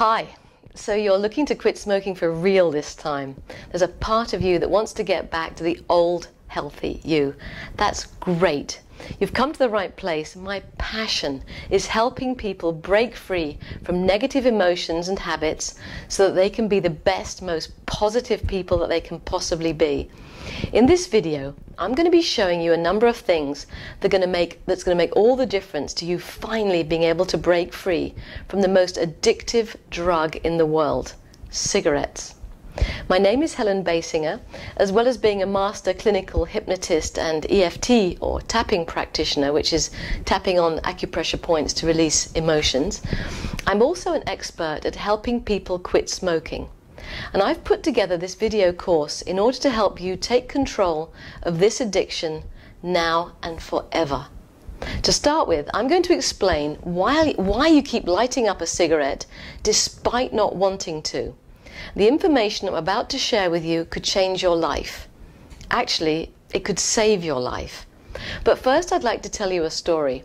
Hi, so you're looking to quit smoking for real this time. There's a part of you that wants to get back to the old, healthy you. That's great. You've come to the right place. My passion is helping people break free from negative emotions and habits so that they can be the best, most positive people that they can possibly be. In this video, I'm going to be showing you a number of things that's going to make all the difference to you finally being able to break free from the most addictive drug in the world, cigarettes. My name is Helen Basinger. As well as being a master clinical hypnotist and EFT or tapping practitioner, which is tapping on acupressure points to release emotions, I'm also an expert at helping people quit smoking. And I've put together this video course in order to help you take control of this addiction now and forever. To start with, I'm going to explain why you keep lighting up a cigarette despite not wanting to. The information I'm about to share with you could change your life. Actually, it could save your life. But first, I'd like to tell you a story.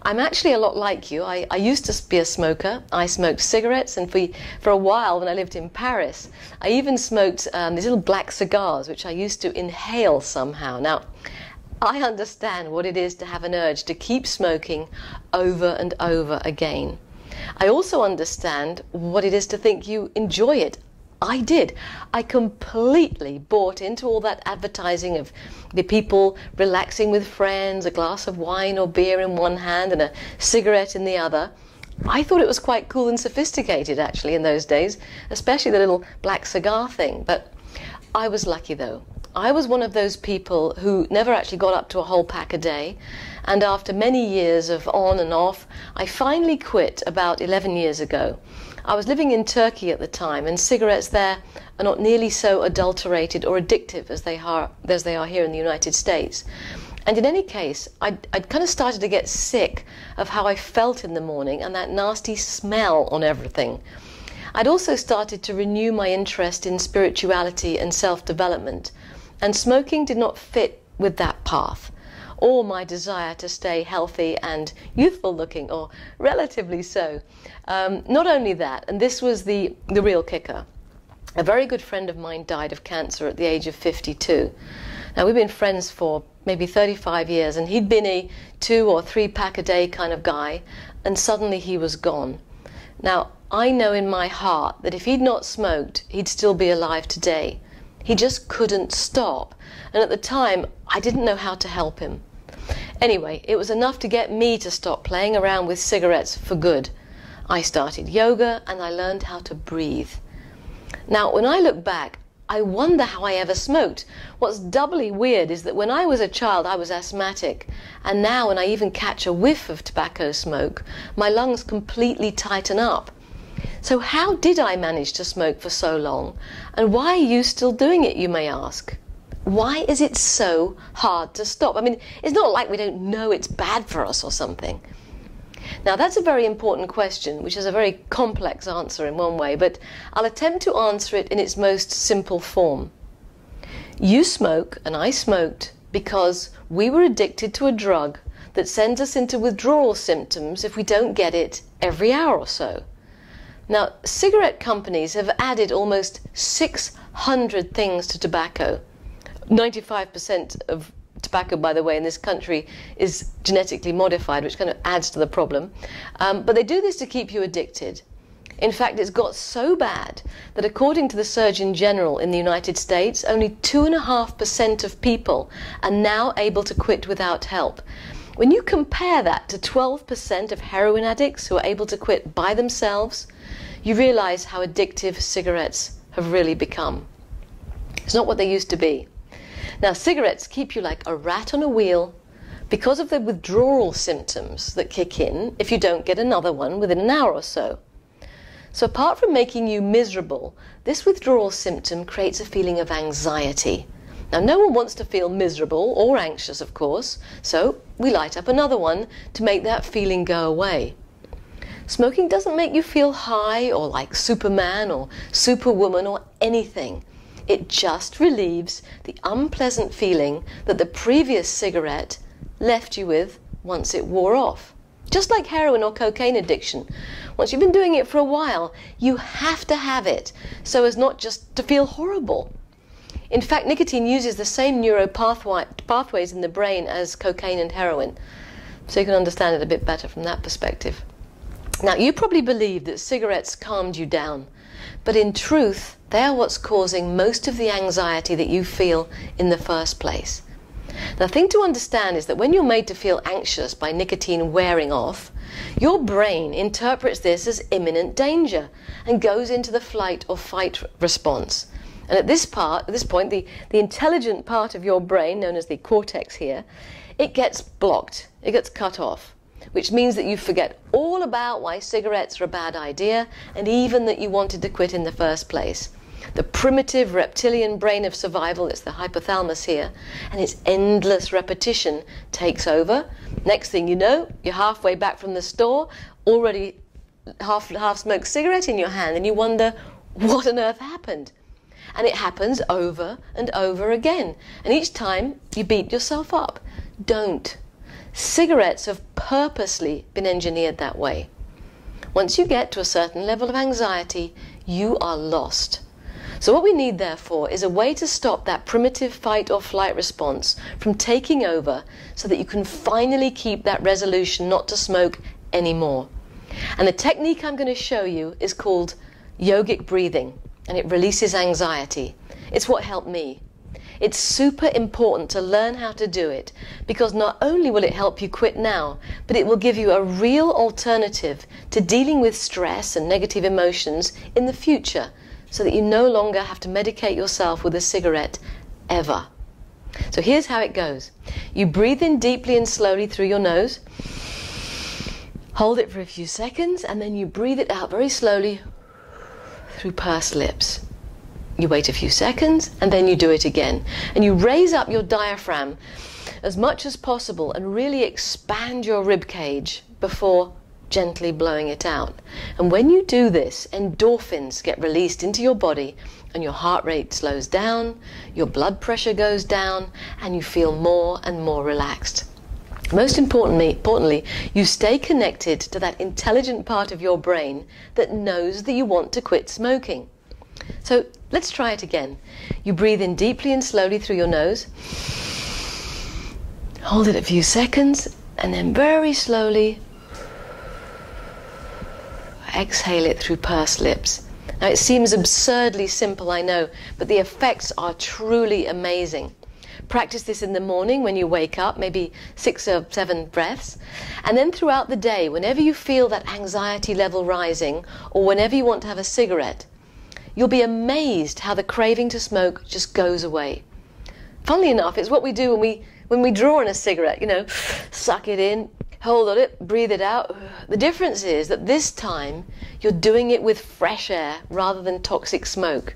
I'm actually a lot like you. I used to be a smoker. I smoked cigarettes, and for a while when I lived in Paris, I even smoked these little black cigars, which I used to inhale somehow. Now, I understand what it is to have an urge to keep smoking over and over again. I also understand what it is to think you enjoy it. I did. I completely bought into all that advertising of the people relaxing with friends, a glass of wine or beer in one hand and a cigarette in the other. I thought it was quite cool and sophisticated actually in those days, especially the little black cigar thing. But I was lucky though. I was one of those people who never actually got up to a whole pack a day. And after many years of on and off, I finally quit about 11 years ago. I was living in Turkey at the time, and cigarettes there are not nearly so adulterated or addictive as they are here in the United States. And in any case, I'd kind of started to get sick of how I felt in the morning and that nasty smell on everything. I'd also started to renew my interest in spirituality and self-development, and smoking did not fit with that path, or my desire to stay healthy and youthful looking, or relatively so. Not only that, and this was the real kicker, a very good friend of mine died of cancer at the age of 52. Now, we've been friends for maybe 35 years, and he'd been a 2 or 3 pack a day kind of guy, and suddenly he was gone. Now, I know in my heart that if he'd not smoked, he'd still be alive today. He just couldn't stop. And at the time, I didn't know how to help him. Anyway, it was enough to get me to stop playing around with cigarettes for good. I started yoga and I learned how to breathe. Now, when I look back, I wonder how I ever smoked. What's doubly weird is that when I was a child, I was asthmatic. And now when I even catch a whiff of tobacco smoke, my lungs completely tighten up. So how did I manage to smoke for so long? And why are you still doing it, you may ask? Why is it so hard to stop? I mean, it's not like we don't know it's bad for us or something. Now, that's a very important question, which has a very complex answer in one way, but I'll attempt to answer it in its most simple form. You smoke, and I smoked, because we were addicted to a drug that sends us into withdrawal symptoms if we don't get it every hour or so. Now, cigarette companies have added almost 600 things to tobacco. 95% of tobacco, by the way, in this country is genetically modified, which kind of adds to the problem. But they do this to keep you addicted. In fact, it's got so bad that according to the Surgeon General in the United States, only 2.5% of people are now able to quit without help. When you compare that to 12% of heroin addicts who are able to quit by themselves, you realize how addictive cigarettes have really become. It's not what they used to be. Now, cigarettes keep you like a rat on a wheel because of the withdrawal symptoms that kick in if you don't get another one within an hour or so. So apart from making you miserable, this withdrawal symptom creates a feeling of anxiety. Now, no one wants to feel miserable or anxious, of course, so we light up another one to make that feeling go away. Smoking doesn't make you feel high or like Superman or Superwoman or anything. It just relieves the unpleasant feeling that the previous cigarette left you with once it wore off. Just like heroin or cocaine addiction, once you've been doing it for a while, you have to have it so as not just to feel horrible. In fact, nicotine uses the same neural pathways in the brain as cocaine and heroin, so you can understand it a bit better from that perspective. Now, you probably believe that cigarettes calmed you down, but in truth, they are what's causing most of the anxiety that you feel in the first place. The thing to understand is that when you're made to feel anxious by nicotine wearing off, your brain interprets this as imminent danger and goes into the flight or fight response. And at this point, the intelligent part of your brain, known as the cortex here, it gets blocked, it gets cut off, which means that you forget all about why cigarettes are a bad idea and even that you wanted to quit in the first place. The primitive reptilian brain of survival, it's the hypothalamus here, and its endless repetition takes over. Next thing you know, you're halfway back from the store, already half-smoked cigarette in your hand, and you wonder, what on earth happened? And it happens over and over again. And each time you beat yourself up. Don't. Cigarettes have purposely been engineered that way. Once you get to a certain level of anxiety, you are lost. So what we need, therefore, is a way to stop that primitive fight or flight response from taking over so that you can finally keep that resolution not to smoke anymore. And the technique I'm going to show you is called yogic breathing, and it releases anxiety. It's what helped me. It's super important to learn how to do it, because not only will it help you quit now, but it will give you a real alternative to dealing with stress and negative emotions in the future, so that you no longer have to medicate yourself with a cigarette ever. So here's how it goes. You breathe in deeply and slowly through your nose, hold it for a few seconds, and then you breathe it out very slowly through pursed lips. You wait a few seconds, and then you do it again. And you raise up your diaphragm as much as possible and really expand your rib cage before gently blowing it out. And when you do this, endorphins get released into your body, and your heart rate slows down, your blood pressure goes down, and you feel more and more relaxed. Most importantly, you stay connected to that intelligent part of your brain that knows that you want to quit smoking. So let's try it again. You breathe in deeply and slowly through your nose, hold it a few seconds, and then very slowly exhale it through pursed lips. Now it seems absurdly simple, I know, but the effects are truly amazing. Practice this in the morning when you wake up, maybe 6 or 7 breaths, and then throughout the day, whenever you feel that anxiety level rising, or whenever you want to have a cigarette, you'll be amazed how the craving to smoke just goes away. Funnily enough, it's what we do when we draw on a cigarette, you know, suck it in, hold on it, breathe it out. The difference is that this time you're doing it with fresh air rather than toxic smoke.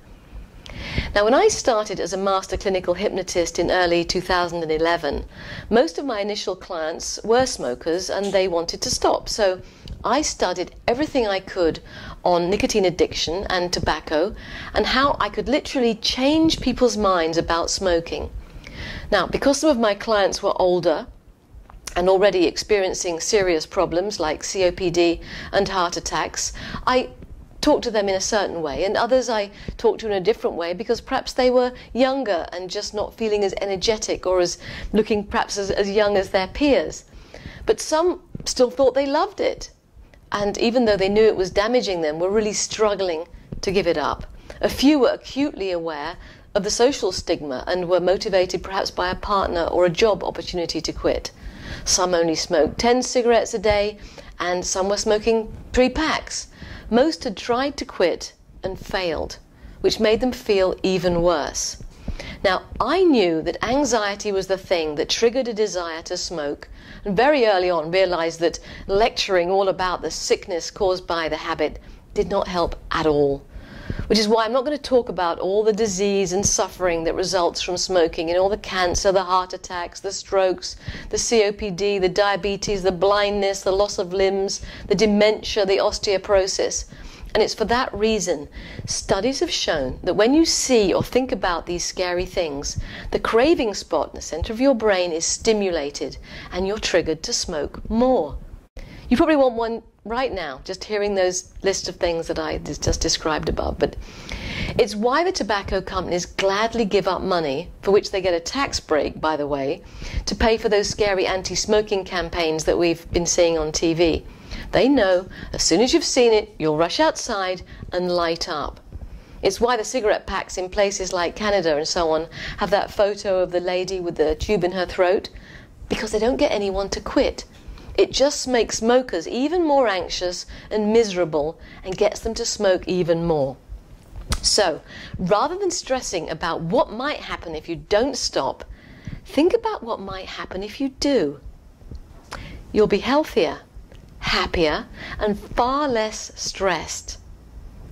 Now, when I started as a master clinical hypnotist in early 2011, most of my initial clients were smokers and they wanted to stop. So I studied everything I could on nicotine addiction and tobacco and how I could literally change people's minds about smoking. Now, because some of my clients were older and already experiencing serious problems like COPD and heart attacks, I talked to them in a certain way, and others I talked to in a different way because perhaps they were younger and just not feeling as energetic or as looking perhaps as young as their peers. But some still thought they loved it, and even though they knew it was damaging them, were really struggling to give it up. A few were acutely aware of the social stigma and were motivated perhaps by a partner or a job opportunity to quit. Some only smoked 10 cigarettes a day, and some were smoking 3 packs. Most had tried to quit and failed, which made them feel even worse. Now, I knew that anxiety was the thing that triggered a desire to smoke, and very early on realized that lecturing all about the sickness caused by the habit did not help at all. Which is why I'm not going to talk about all the disease and suffering that results from smoking, and all the cancer, the heart attacks, the strokes, the COPD, the diabetes, the blindness, the loss of limbs, the dementia, the osteoporosis. And it's for that reason studies have shown that when you see or think about these scary things, the craving spot in the center of your brain is stimulated and you're triggered to smoke more. You probably want one right now, just hearing those list of things that I just described above. But it's why the tobacco companies gladly give up money, for which they get a tax break, by the way, to pay for those scary anti-smoking campaigns that we've been seeing on TV. They know as soon as you've seen it, you'll rush outside and light up. It's why the cigarette packs in places like Canada and so on have that photo of the lady with the tube in her throat, because they don't get anyone to quit. It just makes smokers even more anxious and miserable and gets them to smoke even more. So, rather than stressing about what might happen if you don't stop, think about what might happen if you do. You'll be healthier, happier, and far less stressed.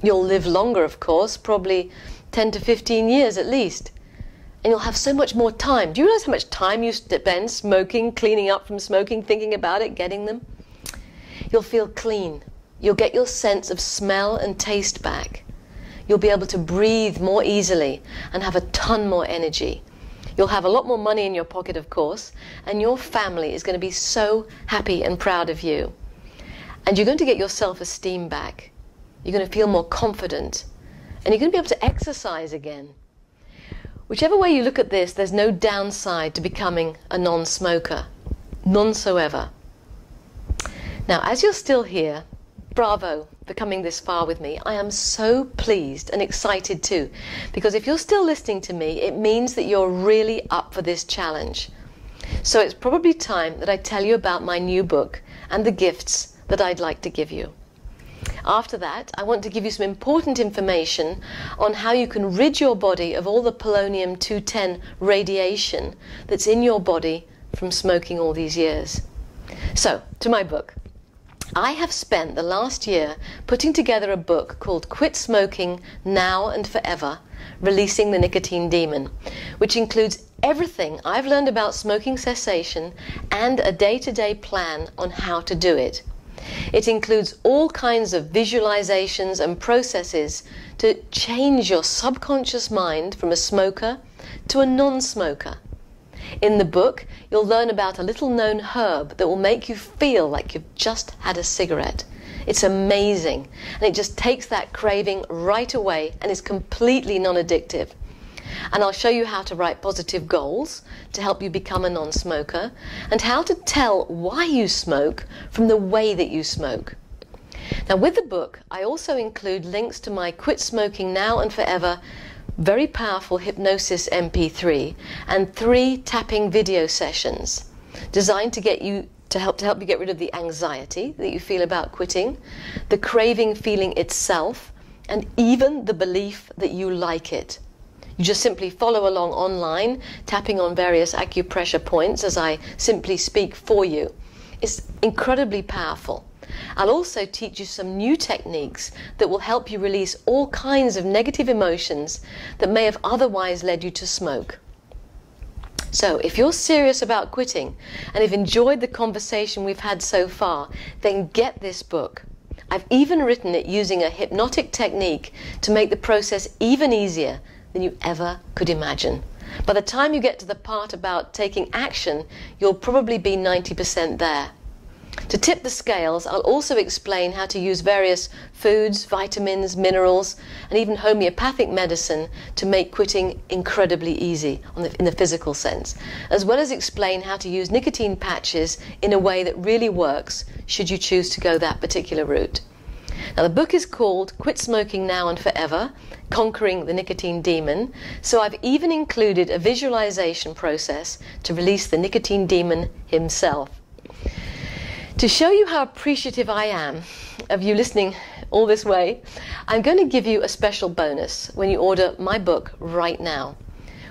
You'll live longer, of course, probably 10 to 15 years at least. And you'll have so much more time. Do you realize how much time you spend smoking, cleaning up from smoking, thinking about it, getting them? You'll feel clean. You'll get your sense of smell and taste back. You'll be able to breathe more easily and have a ton more energy. You'll have a lot more money in your pocket, of course, and your family is going to be so happy and proud of you. And you're going to get your self-esteem back. You're going to feel more confident, and you're going to be able to exercise again. Whichever way you look at this, there's no downside to becoming a non-smoker. None so ever. Now, as you're still here, bravo for coming this far with me. I am so pleased and excited too, because if you're still listening to me, it means that you're really up for this challenge. So it's probably time that I tell you about my new book and the gifts that I'd like to give you. After that, I want to give you some important information on how you can rid your body of all the polonium-210 radiation that's in your body from smoking all these years. So, to my book. I have spent the last year putting together a book called Quit Smoking Now and Forever, Releasing the Nicotine Demon, which includes everything I've learned about smoking cessation and a day-to-day plan on how to do it. It includes all kinds of visualizations and processes to change your subconscious mind from a smoker to a non-smoker. In the book, you'll learn about a little-known herb that will make you feel like you've just had a cigarette. It's amazing, and it just takes that craving right away and is completely non-addictive. And I'll show you how to write positive goals to help you become a non-smoker, and how to tell why you smoke from the way that you smoke. Now, with the book, I also include links to my Quit Smoking Now and Forever very powerful hypnosis MP3 and 3 tapping video sessions designed to get you to help you get rid of the anxiety that you feel about quitting, the craving feeling itself, and even the belief that you like it. You just simply follow along online, tapping on various acupressure points as I simply speak for you. It's incredibly powerful. I'll also teach you some new techniques that will help you release all kinds of negative emotions that may have otherwise led you to smoke. So, if you're serious about quitting and have enjoyed the conversation we've had so far, then get this book. I've even written it using a hypnotic technique to make the process even easier than you ever could imagine. By the time you get to the part about taking action, you'll probably be 90% there. To tip the scales, I'll also explain how to use various foods, vitamins, minerals, and even homeopathic medicine to make quitting incredibly easy in the physical sense, as well as explain how to use nicotine patches in a way that really works should you choose to go that particular route. Now, the book is called Quit Smoking Now and Forever, Conquering the Nicotine Demon, so I've even included a visualization process to release the nicotine demon himself. To show you how appreciative I am of you listening all this way, I'm going to give you a special bonus when you order my book right now.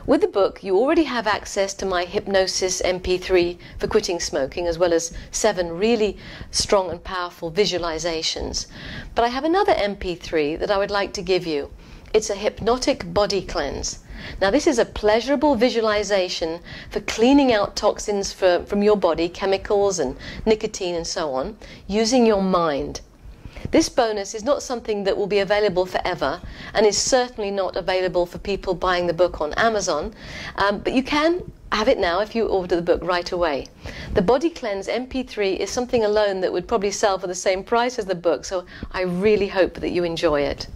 With the book, you already have access to my Hypnosis MP3 for quitting smoking, as well as 7 really strong and powerful visualizations. But I have another MP3 that I would like to give you. It's a hypnotic body cleanse. Now, this is a pleasurable visualization for cleaning out toxins from your body, chemicals and nicotine and so on, using your mind. This bonus is not something that will be available forever, and is certainly not available for people buying the book on Amazon, but you can have it now if you order the book right away. The Body Cleanse MP3 is something alone that would probably sell for the same price as the book, so I really hope that you enjoy it.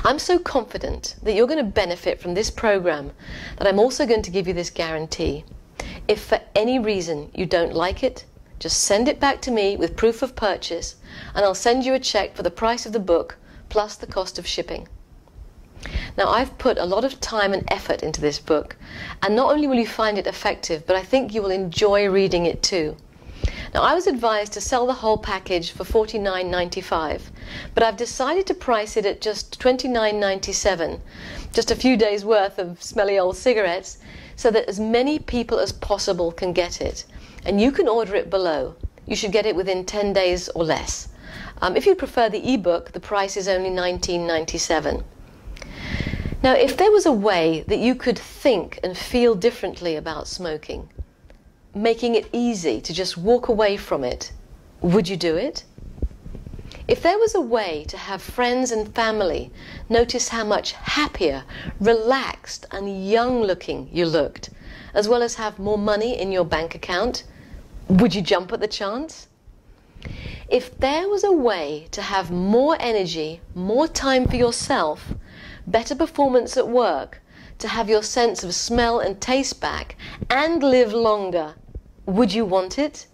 I'm so confident that you're going to benefit from this program that I'm also going to give you this guarantee. If for any reason you don't like it, just send it back to me with proof of purchase, and I'll send you a check for the price of the book plus the cost of shipping. Now, I've put a lot of time and effort into this book, and not only will you find it effective, but I think you will enjoy reading it too. Now, I was advised to sell the whole package for $49.95, but I've decided to price it at just $29.97, just a few days worth of smelly old cigarettes, so that as many people as possible can get it. And you can order it below. You should get it within 10 days or less. If you prefer the ebook, the price is only $19.97. Now, if there was a way that you could think and feel differently about smoking, making it easy to just walk away from it, would you do it? If there was a way to have friends and family notice how much happier, relaxed and young looking you looked, as well as have more money in your bank account, would you jump at the chance? If there was a way to have more energy, more time for yourself, better performance at work, to have your sense of smell and taste back, and live longer, would you want it?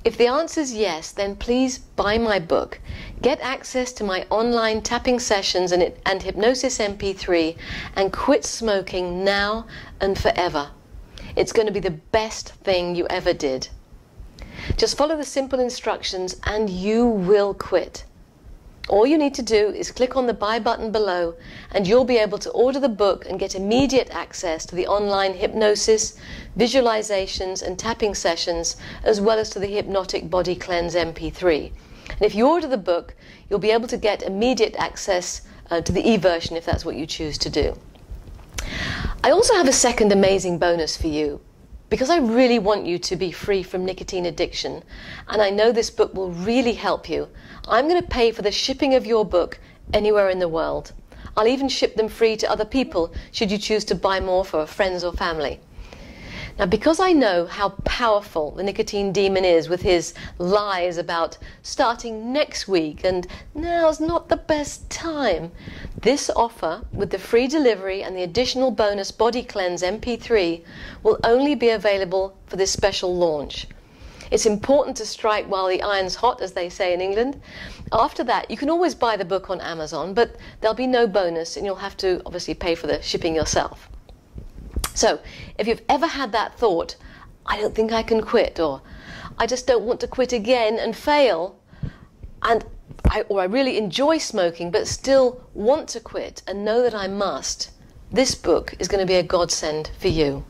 If the answer is yes, then please buy my book. Get access to my online tapping sessions and hypnosis MP3, and quit smoking now and forever. It's going to be the best thing you ever did. Just follow the simple instructions and you will quit. All you need to do is click on the buy button below, and you'll be able to order the book and get immediate access to the online hypnosis, visualizations and tapping sessions, as well as to the hypnotic body cleanse MP3. And if you order the book, you'll be able to get immediate access to the e-version if that's what you choose to do. I also have a second amazing bonus for you. Because I really want you to be free from nicotine addiction, and I know this book will really help you, I'm going to pay for the shipping of your book anywhere in the world. I'll even ship them free to other people should you choose to buy more for friends or family. Now, because I know how powerful the nicotine demon is with his lies about starting next week and now's not the best time, this offer with the free delivery and the additional bonus Body Cleanse MP3 will only be available for this special launch. It's important to strike while the iron's hot, as they say in England. After that, you can always buy the book on Amazon, but there'll be no bonus and you'll have to obviously pay for the shipping yourself. So, if you've ever had that thought, I don't think I can quit, or I just don't want to quit again and fail, or I really enjoy smoking but still want to quit and know that I must, this book is going to be a godsend for you.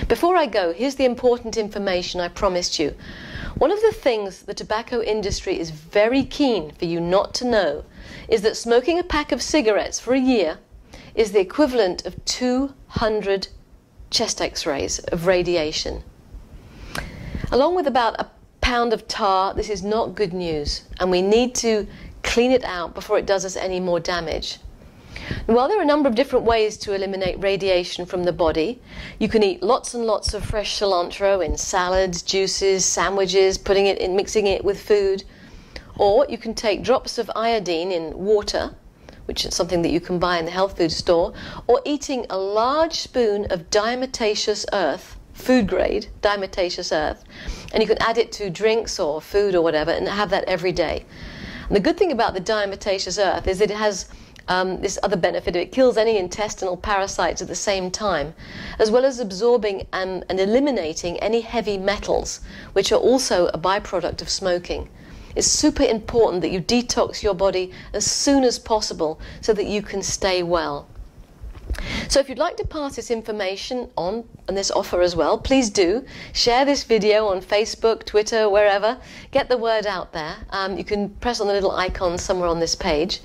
Before I go, here's the important information I promised you. One of the things the tobacco industry is very keen for you not to know is that smoking a pack of cigarettes for a year is the equivalent of 200 chest x-rays of radiation. Along with about a pound of tar, this is not good news, and we need to clean it out before it does us any more damage. And while there are a number of different ways to eliminate radiation from the body, you can eat lots and lots of fresh cilantro in salads, juices, sandwiches, mixing it with food, or you can take drops of iodine in water, which is something that you can buy in the health food store, or eating a large spoon of diatomaceous earth, food grade diatomaceous earth, and you can add it to drinks or food or whatever and have that every day. And the good thing about the diatomaceous earth is that it has this other benefit. It kills any intestinal parasites at the same time, as well as absorbing and eliminating any heavy metals, which are also a byproduct of smoking. It's super important that you detox your body as soon as possible so that you can stay well. So if you'd like to pass this information on and this offer as well, please do. Share this video on Facebook, Twitter, wherever. Get the word out there. You can press on the little icon somewhere on this page.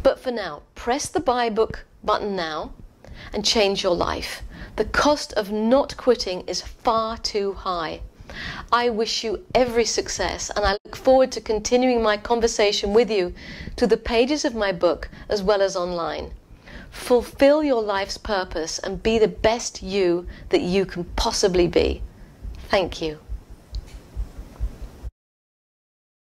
But for now, press the buy book button now and change your life. The cost of not quitting is far too high. I wish you every success, and I look forward to continuing my conversation with you through the pages of my book as well as online. fulfill your life's purpose and be the best you that you can possibly be. Thank you.